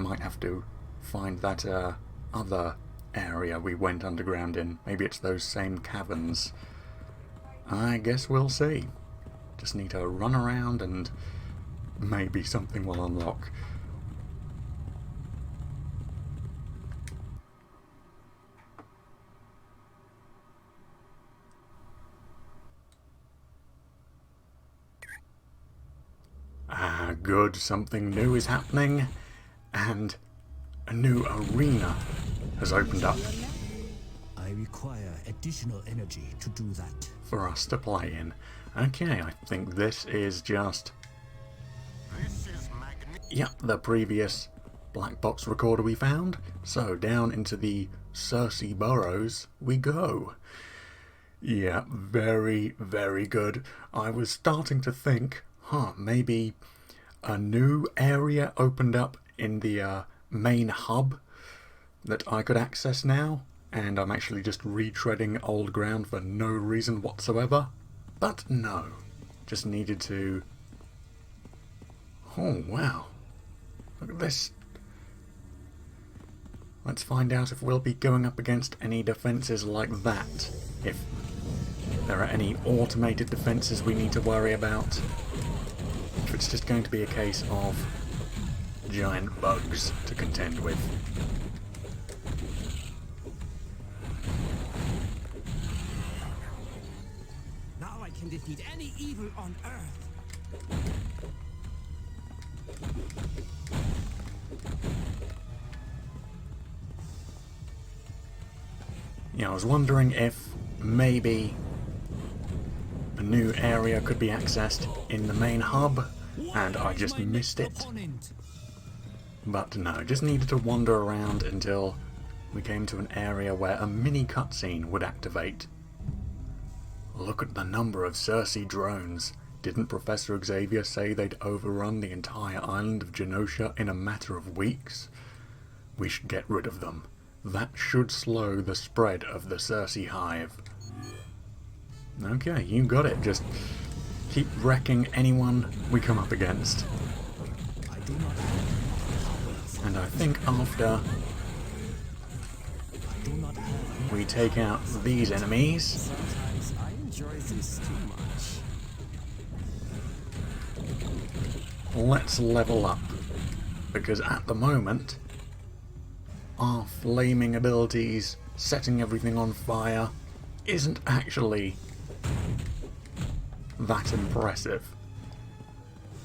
might have to find that other area we went underground in. Maybe it's those same caverns. I guess we'll see. Just need to run around and maybe something will unlock. Ah, good. Something new is happening. And a new arena has opened up I require additional energy to do that. for us to play in. Okay, I think this is just... Yep, the previous black box recorder we found. So down into the Circe burrows we go. Yeah, very, very good. I was starting to think, maybe a new area opened up in the main hub that I could access now, and I'm actually just retreading old ground for no reason whatsoever. But no, just needed to... Oh wow, look at this. Let's find out if we'll be going up against any defences like that. If there are any automated defences we need to worry about. If it's just going to be a case of giant bugs to contend with. Now I can defeat any evil on Earth. Yeah, I was wondering if maybe a new area could be accessed in the main hub, and I just missed it. But no, just needed to wander around until we came to an area where a mini cutscene would activate. Look at the number of Circe drones. Didn't Professor Xavier say they'd overrun the entire island of Genosha in a matter of weeks? We should get rid of them. That should slow the spread of the Circe hive. Okay, you got it. Just keep wrecking anyone we come up against. And I think after we take out these enemies, Sometimes I enjoy this too much. let's level up. Because at the moment, our flaming abilities, setting everything on fire, isn't actually that impressive.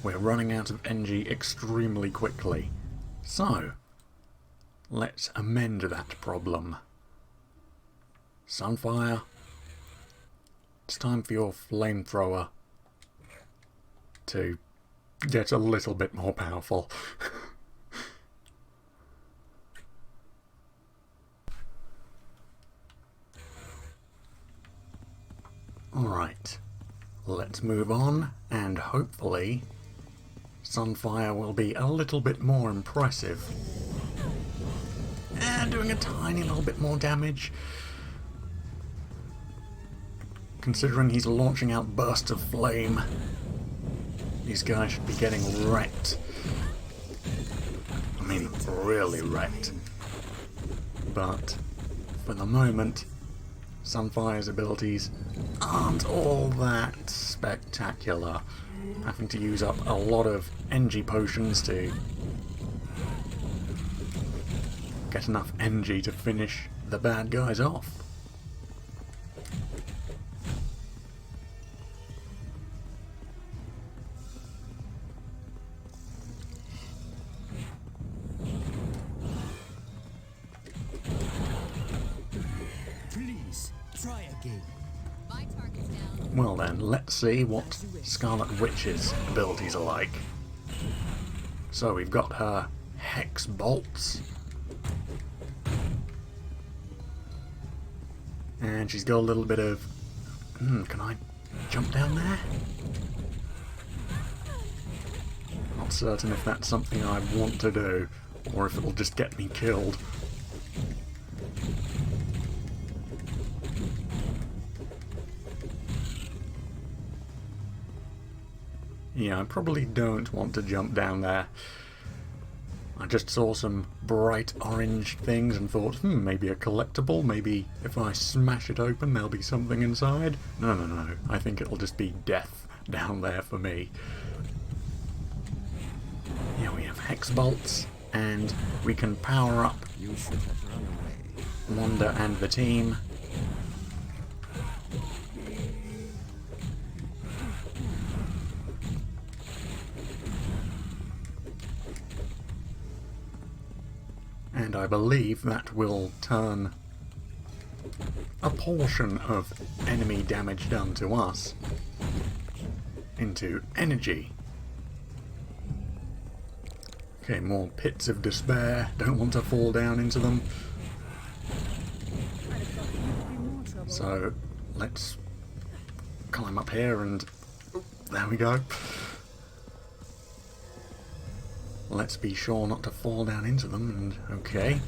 We're running out of energy extremely quickly. So, let's amend that problem. Sunfire, it's time for your flamethrower to get a little bit more powerful. Alright, let's move on, and hopefully Sunfire will be a little bit more impressive. And doing a tiny little bit more damage. Considering he's launching out bursts of flame, these guys should be getting wrecked. I mean, really wrecked. But for the moment, Sunfire's abilities aren't all that spectacular. Having to use up a lot of energy potions to get enough energy to finish the bad guys off. Please, try again. My target's down. Well then, let's see what Scarlet Witch's abilities are like. So we've got her Hex Bolts. And she's got a little bit of... can I jump down there? Not certain if that's something I want to do, or if it'll just get me killed. Yeah, I probably don't want to jump down there. I just saw some bright orange things and thought, maybe a collectible, maybe if I smash it open there'll be something inside. No, no, no, I think it'll just be death down there for me. Here we have hex bolts, and we can power up You should have run away. Wanda and the team. And I believe that will turn a portion of enemy damage done to us into energy. Okay, more pits of despair. Don't want to fall down into them. So let's climb up here and there we go. Let's be sure not to fall down into them, and okay.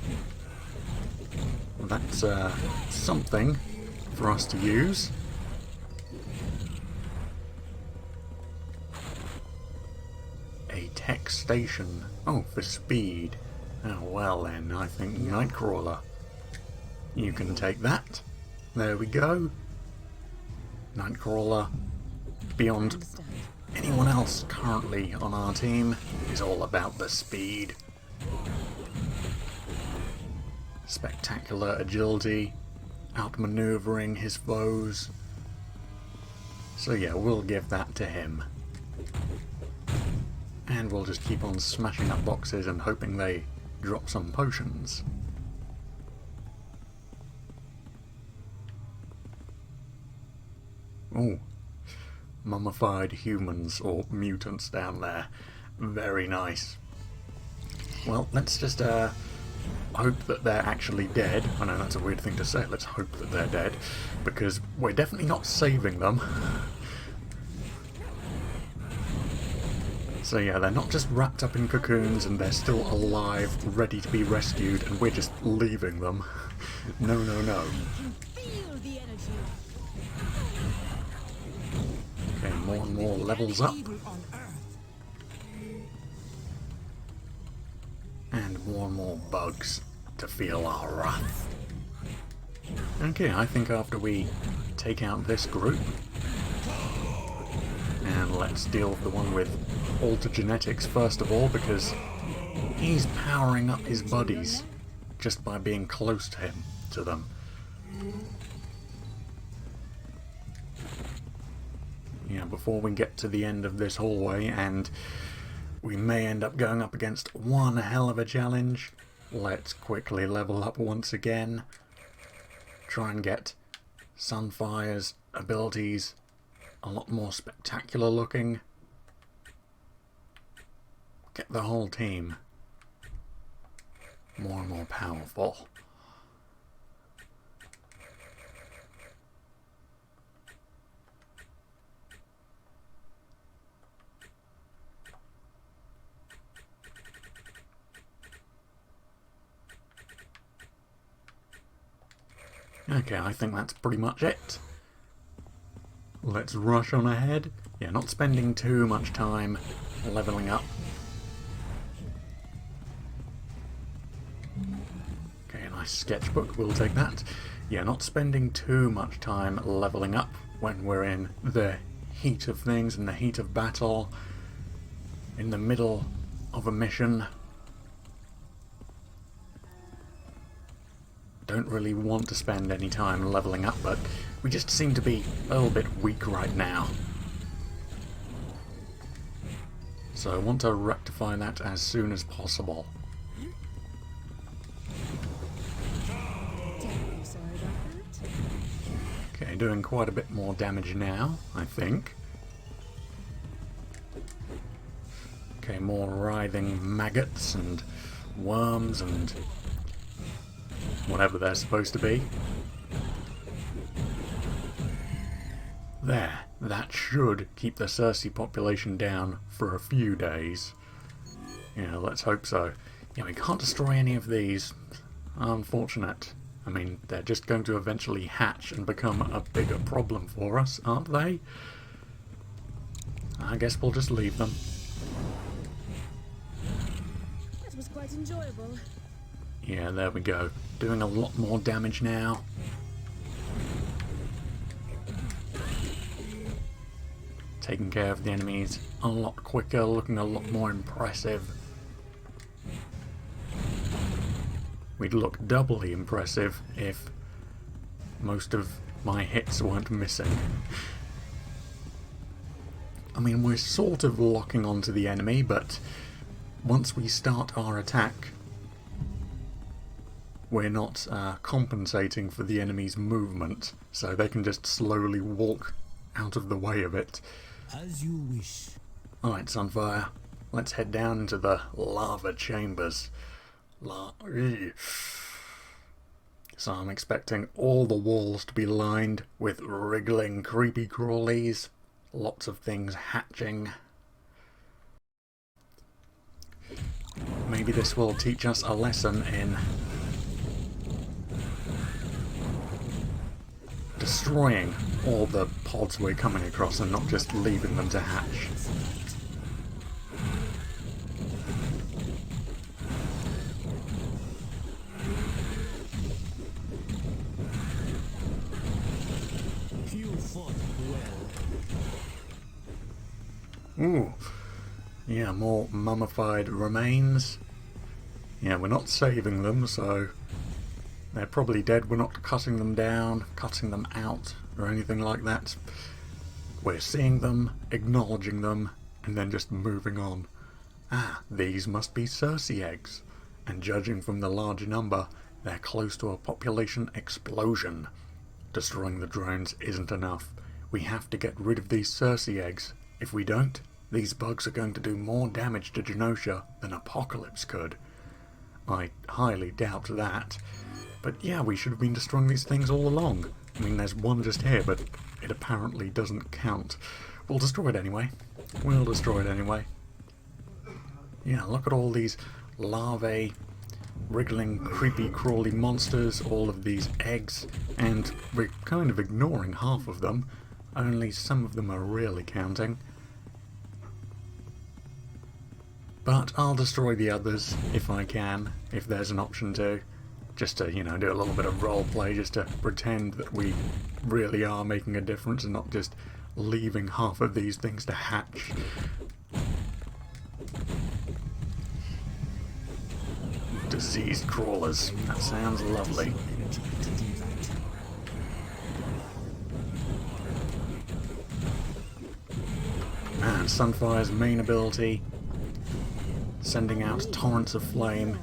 That's something for us to use. A tech station. Oh, for speed. Oh, well then, I think Nightcrawler. You can take that. There we go. Nightcrawler, beyond anyone else currently on our team, is all about the speed. Spectacular agility, outmaneuvering his foes. So yeah, we'll give that to him. And we'll just keep on smashing up boxes and hoping they drop some potions. Ooh. Mummified humans or mutants down there. Very nice. Well, let's just hope that they're actually dead. I know that's a weird thing to say, let's hope that they're dead, because we're definitely not saving them. So yeah, they're not just wrapped up in cocoons and they're still alive, ready to be rescued, and we're just leaving them. No, no, no. Okay, more and more levels up. And more and more bugs to feel our wrath. Okay, I think after we take out this group, and let's deal with the one with altered genetics first of all, because he's powering up his buddies just by being close to them. Yeah, before we get to the end of this hallway, and we may end up going up against one hell of a challenge, let's quickly level up once again. Try and get Sunfire's abilities a lot more spectacular looking. Get the whole team more and more powerful. Okay, I think that's pretty much it. Let's rush on ahead. Yeah, not spending too much time leveling up. Okay, a nice sketchbook, we'll take that. Yeah, not spending too much time leveling up when we're in the heat of things, in the heat of battle, in the middle of a mission. Don't really want to spend any time leveling up, but we just seem to be a little bit weak right now. So I want to rectify that as soon as possible. Okay, doing quite a bit more damage now, I think. Okay, more writhing maggots and worms and whatever they're supposed to be. There, that should keep the Cersei population down for a few days. Yeah, let's hope so. Yeah, we can't destroy any of these. Unfortunate. I mean, they're just going to eventually hatch and become a bigger problem for us, aren't they? I guess we'll just leave them. was quite enjoyable. Yeah, there we go. Doing a lot more damage now. Taking care of the enemies a lot quicker, looking a lot more impressive. We'd look doubly impressive if most of my hits weren't missing. I mean, we're sort of locking onto the enemy, but once we start our attack, we're not compensating for the enemy's movement, so they can just slowly walk out of the way of it. As you wish. Alright, Sunfire, let's head down into the lava chambers. So I'm expecting all the walls to be lined with wriggling creepy crawlies, lots of things hatching. Maybe this will teach us a lesson in destroying all the pods we're coming across and not just leaving them to hatch. You fought well. Ooh, yeah, more mummified remains. Yeah, we're not saving them, so they're probably dead. We're not cutting them down, cutting them out, or anything like that. We're seeing them, acknowledging them, and then just moving on. Ah, these must be Circe eggs. And judging from the large number, they're close to a population explosion. Destroying the drones isn't enough. We have to get rid of these Circe eggs. If we don't, these bugs are going to do more damage to Genosha than Apocalypse could. I highly doubt that. But yeah, we should have been destroying these things all along. I mean, there's one just here, but it apparently doesn't count. We'll destroy it anyway. We'll destroy it anyway. Yeah, look at all these larvae, wriggling, creepy, crawly monsters, all of these eggs, and we're kind of ignoring half of them. Only some of them are really counting. But I'll destroy the others if I can, if there's an option to. Just to, you know, do a little bit of roleplay, just to pretend that we really are making a difference and not just leaving half of these things to hatch. Diseased crawlers. That sounds lovely. Man, Sunfire's main ability, sending out torrents of flame.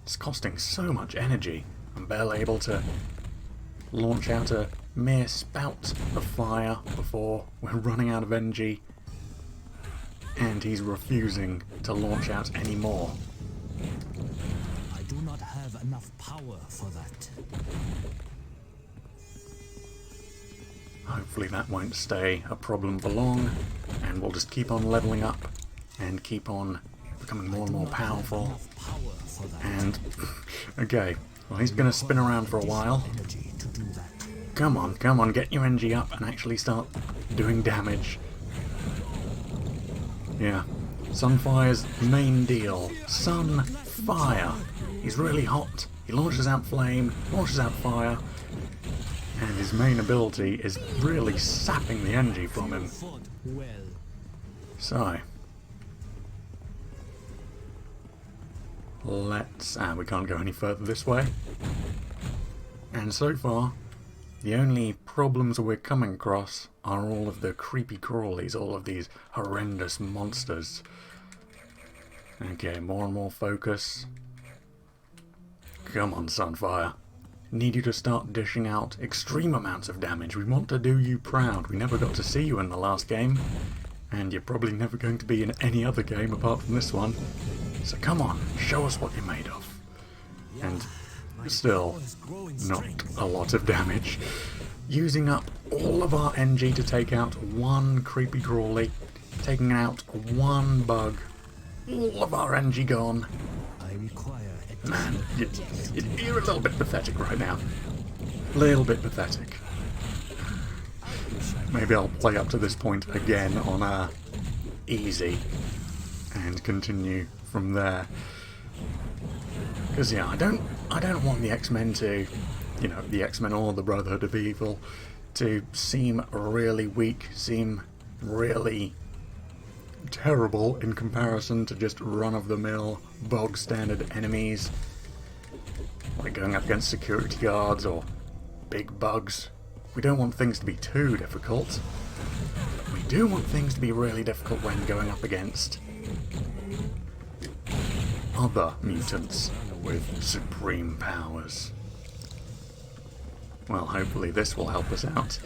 It's costing so much energy. I'm barely able to launch out a mere spout of fire before we're running out of energy. And he's refusing to launch out any more. I do not have enough power for that. Hopefully that won't stay a problem for long, and we'll just keep on leveling up and keep on becoming more and more powerful. And okay, well, he's going to spin around for a while. Come on, get your energy up and actually start doing damage. Yeah, Sunfire's main deal. Sunfire. He's really hot. He launches out flame, launches out fire, and his main ability is really sapping the energy from him. So, let's... we can't go any further this way. And so far, the only problems we're coming across are all of the creepy crawlies, all of these horrendous monsters. Okay, more and more focus. Come on, Sunfire. Need you to start dishing out extreme amounts of damage. We want to do you proud. We never got to see you in the last game, and you're probably never going to be in any other game apart from this one. So come on, show us what you're made of. And still, not a lot of damage. Using up all of our energy to take out one creepy crawly, taking out one bug, all of our energy gone. I require Man, you're a little bit pathetic right now. Little bit pathetic. Maybe I'll play up to this point again on easy and continue from there. Because yeah, I don't want the X-Men to, you know, the X-Men or the Brotherhood of Evil to seem really weak, seem really terrible in comparison to just run-of-the-mill, bog-standard enemies, like going up against security guards or big bugs. We don't want things to be too difficult. But we do want things to be really difficult when going up against other mutants with supreme powers. Well, hopefully this will help us out.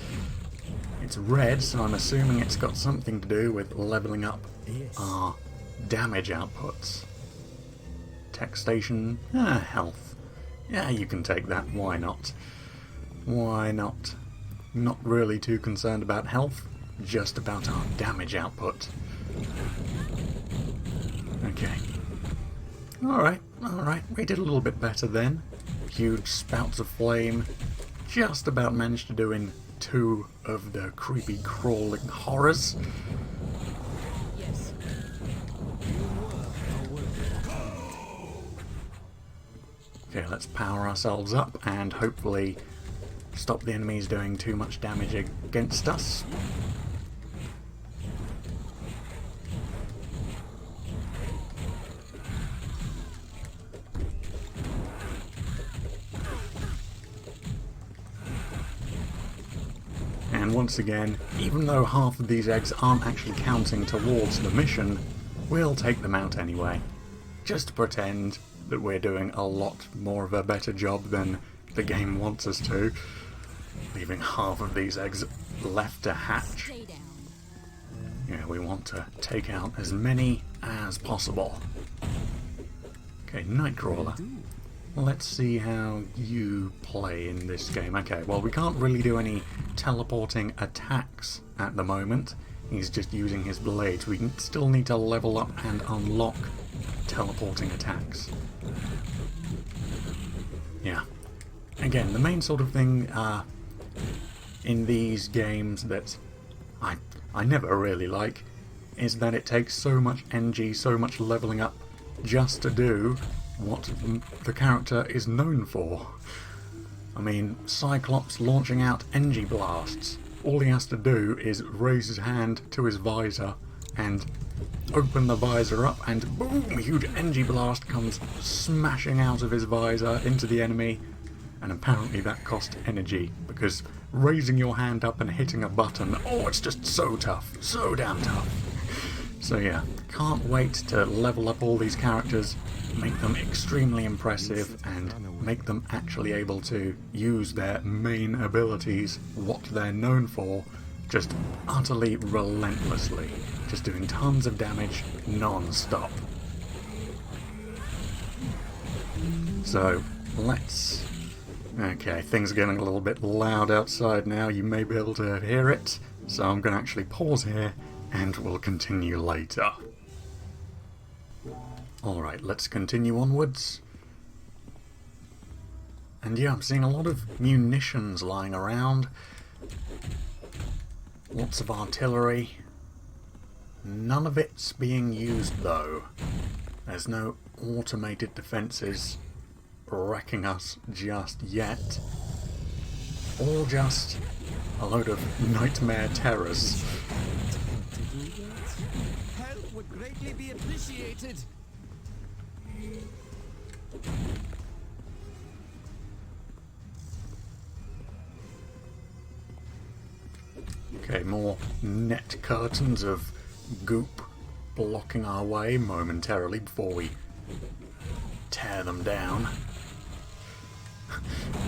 It's red, so I'm assuming it's got something to do with leveling up our damage outputs. Tech station, health. Yeah, you can take that, why not? Why not? Not really too concerned about health, just about our damage output. Okay. Alright, we did a little bit better then. Huge spouts of flame. Just about managed to do in 2 of the creepy crawling horrors. Yes. Okay, let's power ourselves up and hopefully stop the enemies doing too much damage against us. And once again, even though half of these eggs aren't actually counting towards the mission, we'll take them out anyway. Just to pretend that we're doing a lot more of a better job than the game wants us to, leaving half of these eggs left to hatch. Stay down. Yeah, we want to take out as many as possible. Okay, Nightcrawler. Let's see how you play in this game. Okay, well, we can't really do any teleporting attacks at the moment. He's just using his blades. We still need to level up and unlock teleporting attacks. Yeah. Again, the main sort of thing in these games that I never really like is that it takes so much NG, so much leveling up just to do what the character is known for. I mean, Cyclops launching out NG blasts. All he has to do is raise his hand to his visor and open the visor up and boom, a huge NG blast comes smashing out of his visor into the enemy, and apparently that cost energy because raising your hand up and hitting a button, oh, it's just so tough, so damn tough. So yeah, can't wait to level up all these characters, make them extremely impressive, and make them actually able to use their main abilities, what they're known for, just utterly relentlessly, just doing tons of damage non-stop. So, let's... Okay, things are getting a little bit loud outside now, you may be able to hear it, so I'm going to actually pause here and we'll continue later. Alright, let's continue onwards. And yeah, I'm seeing a lot of munitions lying around. Lots of artillery. None of it's being used though. There's no automated defences wrecking us just yet. All just a load of nightmare terrors. Help would greatly be appreciated. Okay, more net curtains of goop blocking our way momentarily before we tear them down.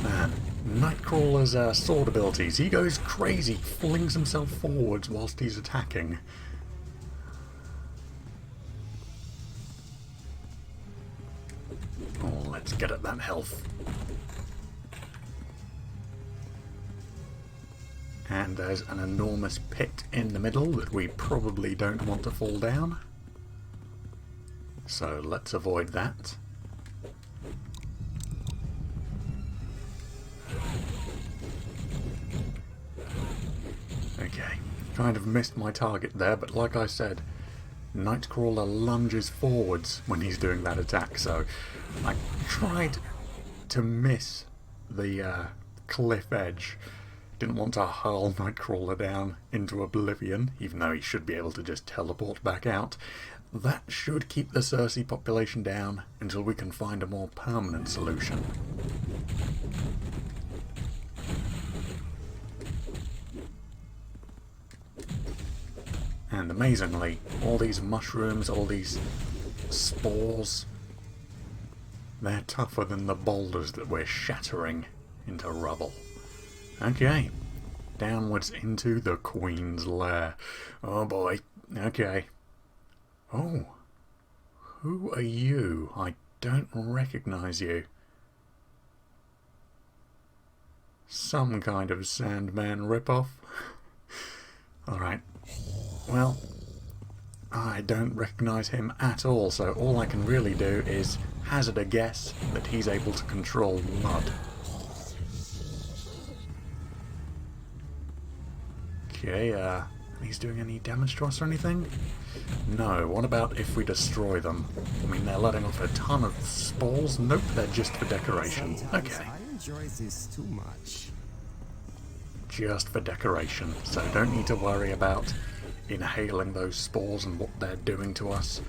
Man, Nightcrawler's sword abilities, he goes crazy, flings himself forwards whilst he's attacking. Oh, let's get at that health. And there's an enormous pit in the middle that we probably don't want to fall down. So let's avoid that. Okay, kind of missed my target there, but like I said, Nightcrawler lunges forwards when he's doing that attack, so I tried to miss the cliff edge. Didn't want to hurl Nightcrawler down into oblivion, even though he should be able to just teleport back out. That should keep the Cersei population down until we can find a more permanent solution. And amazingly, all these mushrooms, all these spores, they're tougher than the boulders that we're shattering into rubble. Okay, downwards into the Queen's lair. Oh boy, okay. Oh, who are you? I don't recognize you. Some kind of Sandman ripoff. Alright, well, I don't recognize him at all, so all I can really do is hazard a guess that he's able to control mud. Okay, he's doing any damage to us or anything? No, what about if we destroy them? I mean, they're letting off a ton of spores. Nope, they're just for decoration. Okay. I enjoy this too much. Just for decoration, so don't need to worry about inhaling those spores and what they're doing to us.